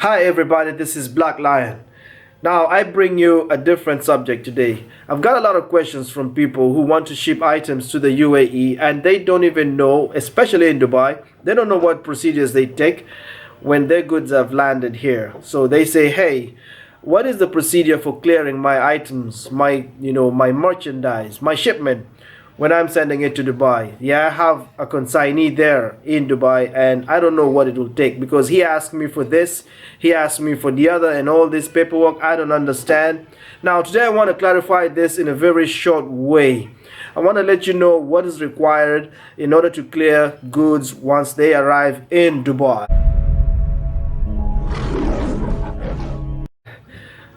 Hi everybody, this is Black Lion. Now I bring you a different subject today. I've got a lot of questions from people who want to ship items to the UAE and they don't even know, especially in Dubai, they don't know what procedures they take when their goods have landed here. So they say, hey, what is the procedure for clearing my items, my merchandise, my shipment when I'm sending it to Dubai? Yeah, I have a consignee there in Dubai and I don't know what it will take because he asked me for this, he asked me for the other, and all this paperwork I don't understand. Now today I want to clarify this in a very short way. I want to let you know what is required in order to clear goods once they arrive in Dubai.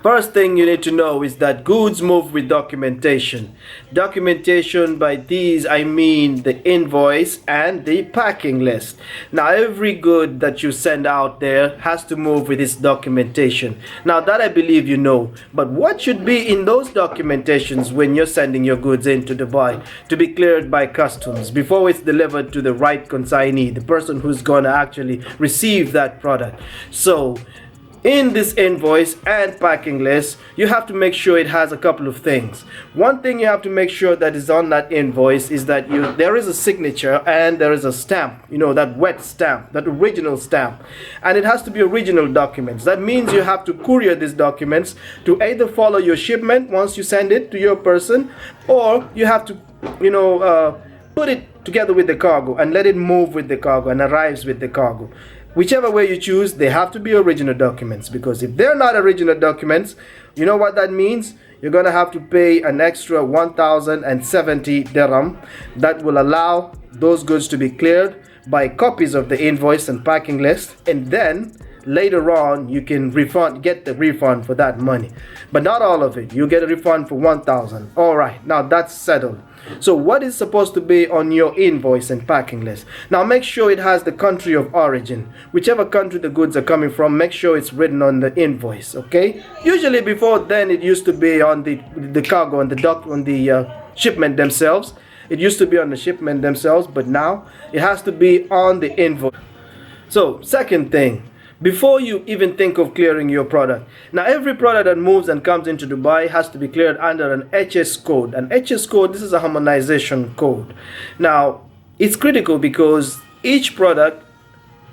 First thing you need to know is that goods move with documentation. Documentation, by these I mean the invoice and the packing list. Now every good that you send out there has to move with its documentation. Now that I believe you know, but what should be in those documentations when you're sending your goods into Dubai to be cleared by customs before it's delivered to the right consignee, the person who's gonna actually receive that product? So in this invoice and packing list, you have to make sure it has a couple of things. One thing you have to make sure that is on that invoice is that there is a signature and there is a stamp, that wet stamp, that original stamp. And it has to be original documents. That means you have to courier these documents to either follow your shipment once you send it to your person, or you have to, put it together with the cargo and let it move with the cargo and arrives with the cargo. Whichever way you choose, they have to be original documents, because if they're not original documents, you know what that means? You're going to have to pay an extra 1,070 dirham that will allow those goods to be cleared by copies of the invoice and packing list, and then later on you can get the refund for that money, but not all of it. You get a refund for 1,000. All right, now that's settled. So what is supposed to be on your invoice and packing list? Now make sure it has the country of origin. Whichever country the goods are coming from, make sure it's written on the invoice, okay? Usually before then it used to be on the cargo and the shipment themselves. It used to be on the shipment themselves, but now it has to be on the invoice. So second thing, before you even think of clearing your product. Now every product that moves and comes into Dubai has to be cleared under an HS code. An HS code, this is a harmonization code. Now it's critical because each product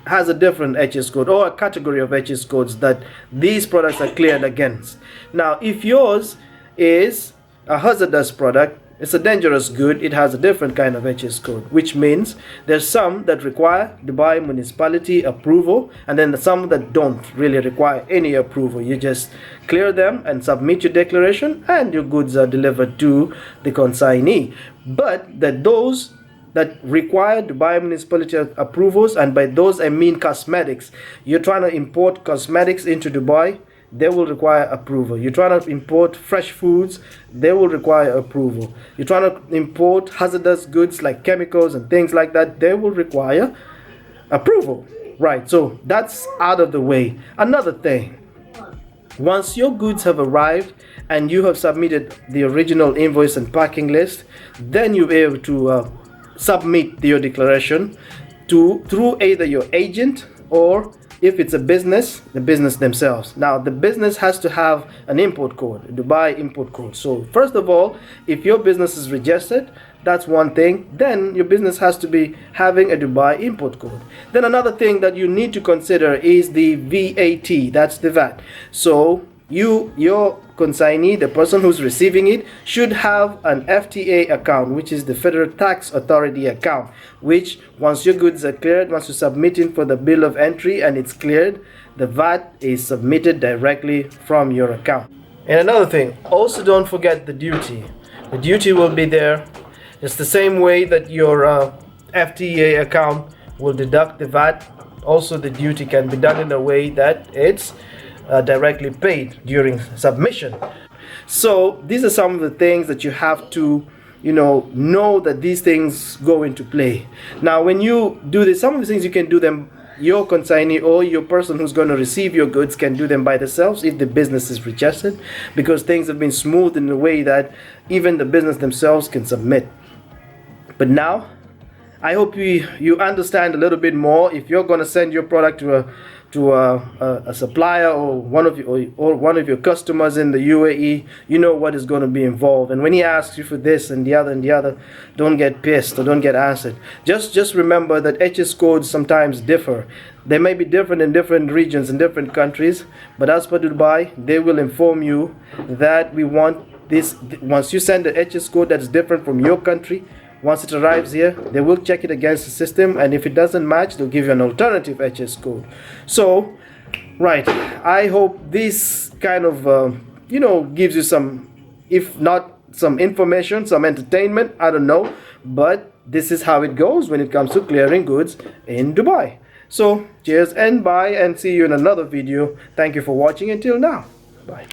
has a different HS code or a category of HS codes that these products are cleared against. Now if yours is a hazardous product, it's a dangerous good, it has a different kind of HS code, which means there's some that require Dubai municipality approval, and then some that don't really require any approval. You just clear them and submit your declaration and your goods are delivered to the consignee. But those that require Dubai municipality approvals, and by those I mean cosmetics. You're trying to import cosmetics into Dubai, they will require approval. You're trying to import fresh foods, they will require approval. You're trying to import hazardous goods like chemicals and things like that, they will require approval. Right, so that's out of the way. Another thing, once your goods have arrived and you have submitted the original invoice and packing list, then you'll be able to submit your declaration through either your agent, or if it's a business, the business themselves. Now the business has to have an import code, a Dubai import code. So first of all, if your business is registered, that's one thing. Then your business has to be having a Dubai import code. Then another thing that you need to consider is the VAT, that's the VAT. So your consignee, the person who's receiving it, should have an FTA account, which is the Federal Tax Authority account, which once your goods are cleared, once you submit it for the bill of entry and it's cleared, the VAT is submitted directly from your account. And another thing, also don't forget the duty. The duty will be there. It's the same way that your FTA account will deduct the VAT. Also the duty can be done in a way that it's directly paid during submission. So these are some of the things that you have to know that these things go into play. Now when you do this, some of the things you can do them, your consignee or your person who's going to receive your goods can do them by themselves if the business is registered, because things have been smoothed in a way that even the business themselves can submit. But now I hope you understand a little bit more. If you're going to send your product to a supplier or one of your customers in the UAE, you know what is going to be involved. And when he asks you for this and the other, don't get pissed or don't get answered. Just remember that HS codes sometimes differ. They may be different in different regions in different countries, but as per Dubai, they will inform you that we want this. Once you send the HS code that's different from your country, once it arrives here, they will check it against the system, and if it doesn't match, they'll give you an alternative HS code. So, right, I hope this kind of, gives you some, if not some information, some entertainment, I don't know, but this is how it goes when it comes to clearing goods in Dubai. So, cheers and bye, and see you in another video. Thank you for watching until now. Bye.